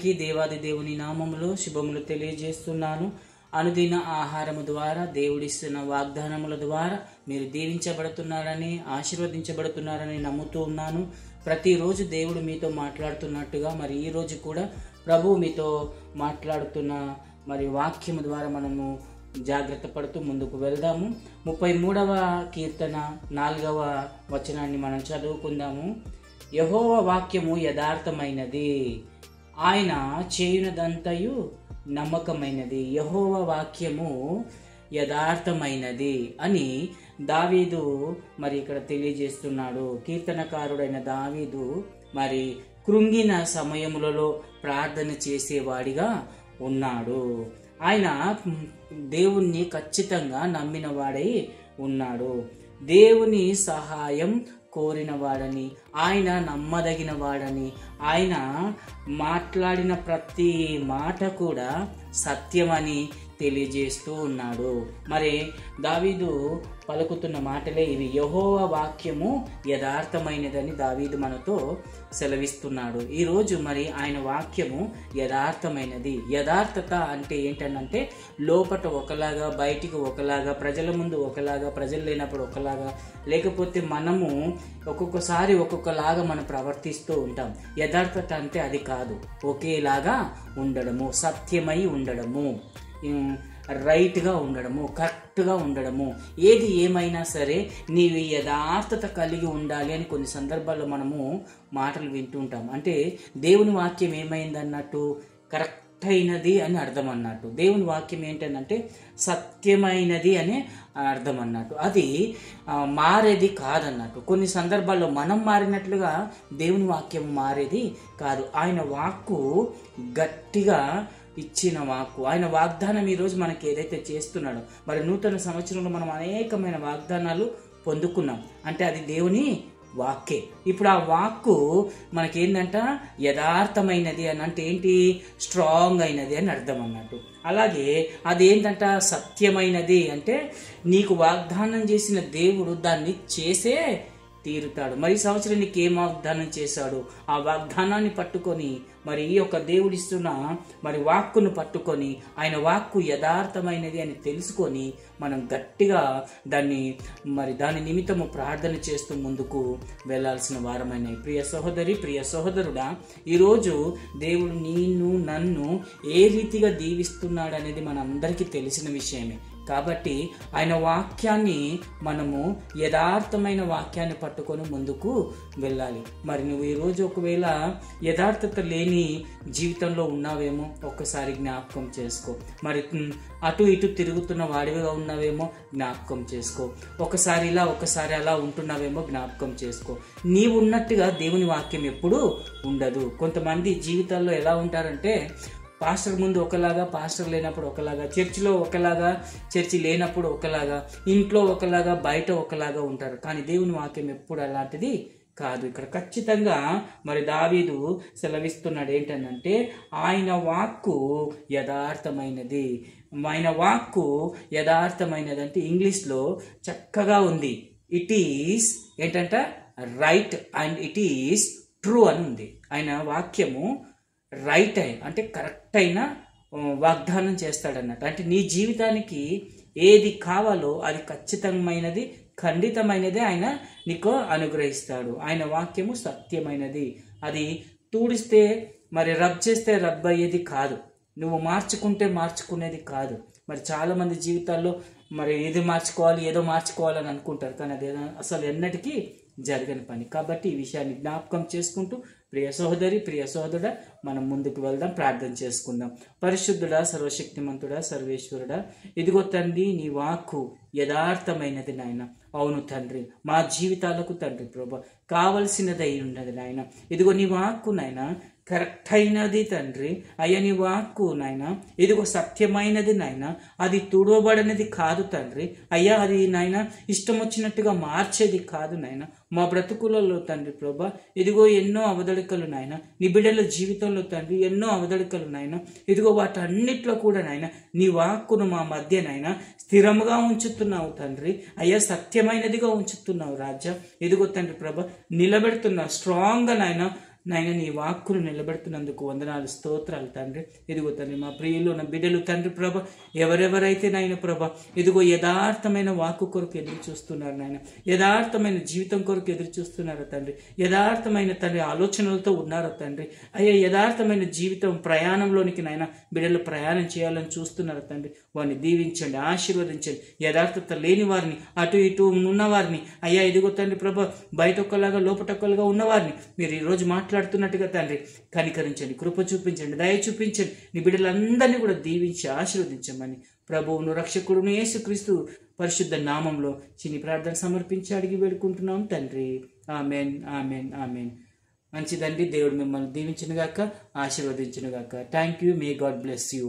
అందరికీ దేవాది దేవుని నామములో శుభములు తెలియజేస్తున్నాను. అనుదిన ఆహారము ద్వారా, దేవుడిస్తున్న వాగ్దానముల ద్వారా మీరు దీవించబడుతున్నారని, ఆశీర్వదించబడుతున్నారని నమ్ముతూ ఉన్నాను. ప్రతిరోజు దేవుడు మీతో మాట్లాడుతున్నట్టుగా మరి ఈ రోజు కూడా ప్రభువు మీతో మాట్లాడుతున్న మరి వాక్యము ద్వారా మనము జాగ్రత్త పడుతూ ముందుకు వెళ్దాము. 33వ కీర్తన 4వ వచనాన్ని మనం చదువుకుందాము. యెహోవా వాక్యము యథార్థమైనది, ఆయన చేయునదంతయు నమ్మకమైనది. యెహోవా వాక్యము యథార్థమైనది అని దావీదు మరి ఇక్కడ తెలియజేస్తున్నాడు. కీర్తనకారుడైన దావీదు మరి కృంగిన సమయములలో ప్రార్థన చేసేవాడిగా ఉన్నాడు. ఆయన దేవుణ్ణి ఖచ్చితంగా నమ్మిన వాడై ఉన్నాడు. దేవుని సహాయం కోరిన వాడని, ఆయన నమ్మదగిన వాడని, ఆయన మాట్లాడిన ప్రతి మాట కూడా సత్యమని తెలియజేస్తూ ఉన్నాడు. మరి దావీదు పలుకుతున్న మాటలే ఇవి. యెహోవా వాక్యము యథార్థమైనదని దావీదు మనతో సెలవిస్తున్నాడు. ఈరోజు మరి ఆయన వాక్యము యథార్థమైనది. యథార్థత అంటే ఏంటంటే లోపట ఒకలాగా, బయటికి ఒకలాగా, ప్రజల ముందు ఒకలాగా, ప్రజలు లేనప్పుడు ఒకలాగా, లేకపోతే మనము ఒక్కొక్కసారి ఒక్కొక్కలాగా మనం ప్రవర్తిస్తూ ఉంటాం. యథార్థత అంటే అది కాదు. ఒకేలాగా ఉండడము, సత్యమై ఉండడము, రైట్గా ఉండడము, కరెక్ట్గా ఉండడము. ఏది ఏమైనా సరే నీవు యథార్థత కలిగి ఉండాలి అని కొన్ని సందర్భాల్లో మనము మాటలు వింటుంటాం. అంటే దేవుని వాక్యం ఏమైందన్నట్టు కరెక్ట్ అయినది అని అర్థం అన్నట్టు. దేవుని వాక్యం ఏంటంటే సత్యమైనది అని అర్థం అన్నట్టు. అది మారేది కాదన్నట్టు. కొన్ని సందర్భాల్లో మనం మారినట్లుగా దేవుని వాక్యం మారేది కాదు. ఆయన వాక్కు గట్టిగా ఇచ్చిన వాక్కు, ఆయన వాగ్దానం ఈరోజు మనకి ఏదైతే చేస్తున్నాడో, మరి నూతన సంవత్సరంలో మనం అనేకమైన వాగ్దానాలు పొందుకున్నాం. అంటే అది దేవుని వాక్కే. ఇప్పుడు ఆ వాక్కు మనకేందంట యథార్థమైనది అని అంటే ఏంటి? స్ట్రాంగ్ అయినది అని అర్థం అన్నట్టు. అలాగే అది ఏంటంట? సత్యమైనది అంటే నీకు వాగ్దానం చేసిన దేవుడు దాన్ని చేసే తీరుతాడు. మరి ఈ సంవత్సరం నీకు ఏం వాగ్దానం చేశాడు? ఆ వాగ్దానాన్ని పట్టుకొని మరి ఈ యొక్క దేవుడిస్తున్న మరి వాక్కును పట్టుకొని ఆయన వాక్కు యథార్థమైనది అని తెలుసుకొని మనం గట్టిగా దాని నిమిత్తము ప్రార్థన చేస్తూ ముందుకు వెళ్లాల్సిన వారమైన ప్రియ సహోదరి, ప్రియ సహోదరుడా, ఈరోజు దేవుడు నన్ను ఏ రీతిగా దీవిస్తున్నాడు అనేది మనందరికీ తెలిసిన విషయమే. కాబట్టి ఆయన వాక్యాన్ని మనము యథార్థమైన వాక్యాన్ని పట్టుకొని ముందుకు వెళ్ళాలి. మరి నువ్వు ఈరోజు ఒకవేళ యథార్థత లేని జీవితంలో ఉన్నావేమో ఒక్కసారి జ్ఞాపకం చేసుకో. మరి అటు ఇటు తిరుగుతున్న వాడివిగా ఉన్నావేమో జ్ఞాపకం చేసుకో. ఒకసారి ఇలా ఒకసారి అలా ఉంటున్నావేమో జ్ఞాపకం చేసుకో. నీవు ఉన్నట్టుగా దేవుని వాక్యం ఎప్పుడూ ఉండదు. కొంతమంది జీవితాల్లో ఎలా ఉంటారంటే పాస్టర్ ముందు ఒకలాగా, పాస్టర్ లేనప్పుడు ఒకలాగా, చర్చిలో ఒకలాగా, చర్చి లేనప్పుడు ఒకలాగా, ఇంట్లో ఒకలాగా, బయట ఒకలాగా ఉంటారు. కానీ దేవుని వాక్యం ఎప్పుడు అలాంటిది కాదు. ఇక్కడ ఖచ్చితంగా మరి దావీదు సెలవిస్తున్నాడు ఏంటంటే ఆయన వాక్కు యథార్థమైనది. ఆయన వాక్కు యథార్థమైనది అంటే ఇంగ్లీష్లో చక్కగా ఉంది. ఇట్ ఈస్ ఏంటంట? Right and it is true అని ఉంది. ఆయన వాక్యము రైట్ అంటే కరెక్ట్ అయిన వాగ్దానం చేస్తాడన్నట్టు. అంటే నీ జీవితానికి ఏది కావాలో అది ఖచ్చితమైనది, ఖండితమైనది ఆయన నీకు అనుగ్రహిస్తాడు. ఆయన వాక్యము సత్యమైనది. అది తూడిస్తే మరి రబ్ చేస్తే రబ్ అయ్యేది కాదు. నువ్వు మార్చుకుంటే మార్చుకునేది కాదు. మరి చాలామంది జీవితాల్లో మరి ఏదో మార్చుకోవాలని అనుకుంటారు. కానీ అది అసలు ఎన్నటికీ జరగని పని. కాబట్టి ఈ విషయాన్ని జ్ఞాపకం చేసుకుంటూ ప్రియ సహోదరి, ప్రియ సహోదరుడా, మనం ముందుకు వెళ్దాం, ప్రార్థన చేసుకుందాం. పరిశుద్ధుడా, సర్వశక్తిమంతుడా, సర్వేశ్వరుడా, ఇదిగో తండ్రి నీ వాక్కు యథార్థమైనది నాయన. అవును తండ్రి, మా జీవితాలకు తండ్రి ప్రభు కావలసినదై ఉన్నది నాయన. ఇదిగో నీ వాక్కు నాయన కరెక్ట్ అయినది తండ్రి. అయ్యా నీ వాక్కు నాయన ఇదిగో సత్యమైనది నాయన. అది తుడవబడినది కాదు తండ్రి. అయ్యా అది నాయన ఇష్టం వచ్చినట్టుగా మార్చేది కాదు నాయన. మా బ్రతుకులలో తండ్రి ప్రభా ఇదిగో ఎన్నో అవదడికలు నాయన. నీ బిడ్డల జీవితంలో తండ్రి ఎన్నో అవదడికలు నాయన. ఇదిగో వాటన్నిట్లో కూడా నాయన నీ వాక్కును మా మధ్య నాయన స్థిరముగా ఉంచుతున్నావు తండ్రి. అయ్యా సత్యమైనదిగా ఉంచుతున్నావు రాజా. ఇదిగో తండ్రి ప్రభా నిలబెడుతున్నావు స్ట్రాంగ్గా నాయన. నాయన నీ వాక్కును నిలబెడుతున్నందుకు వందనాలు, స్తోత్రాలు తండ్రి. ఇదిగో తండ్రి మా ప్రియులు ఉన్న బిడ్డలు తండ్రి ప్రభ, ఎవరెవరైతే నాయన ప్రభ ఇదిగో యథార్థమైన వాక్కు కొరకు ఎదురు చూస్తున్నారు నాయన, యథార్థమైన జీవితం కొరకు ఎదురు చూస్తున్నారు తండ్రి, యథార్థమైన తండ్రి ఆలోచనలతో ఉన్నారు తండ్రి. అయ్యా యథార్థమైన జీవితం ప్రయాణంలోనికి నాయన బిడ్డలు ప్రయాణం చేయాలని చూస్తున్నారు తండ్రి. వారిని దీవించండి, ఆశీర్వదించండి. యథార్థత లేని వారిని, అటు ఇటు ఉన్న వారిని అయ్యా ఇదిగో తండ్రి ప్రభ బయట ఒక్కలాగా లోపటొక్కలుగా ఉన్నవారిని మీరు ఈరోజు మాట్లాడుతున్నట్టుగా తండ్రి కనికరించండి, కృప చూపించండి, దయ చూపించండి. నీ బిడ్డలందరినీ కూడా దీవించి ఆశీర్వదించమని ప్రభువును రక్షకుడును యేసుక్రీస్తు పరిశుద్ధ నామంలో చిన్ని ప్రార్థన సమర్పించి అడిగి వేడుకుంటున్నాం తండ్రి. Amen, amen, amen. మంచిదండి. దేవుడు మిమ్మల్ని దీవించును గాక, ఆశీర్వదించును గాక. Thank you. May God bless you.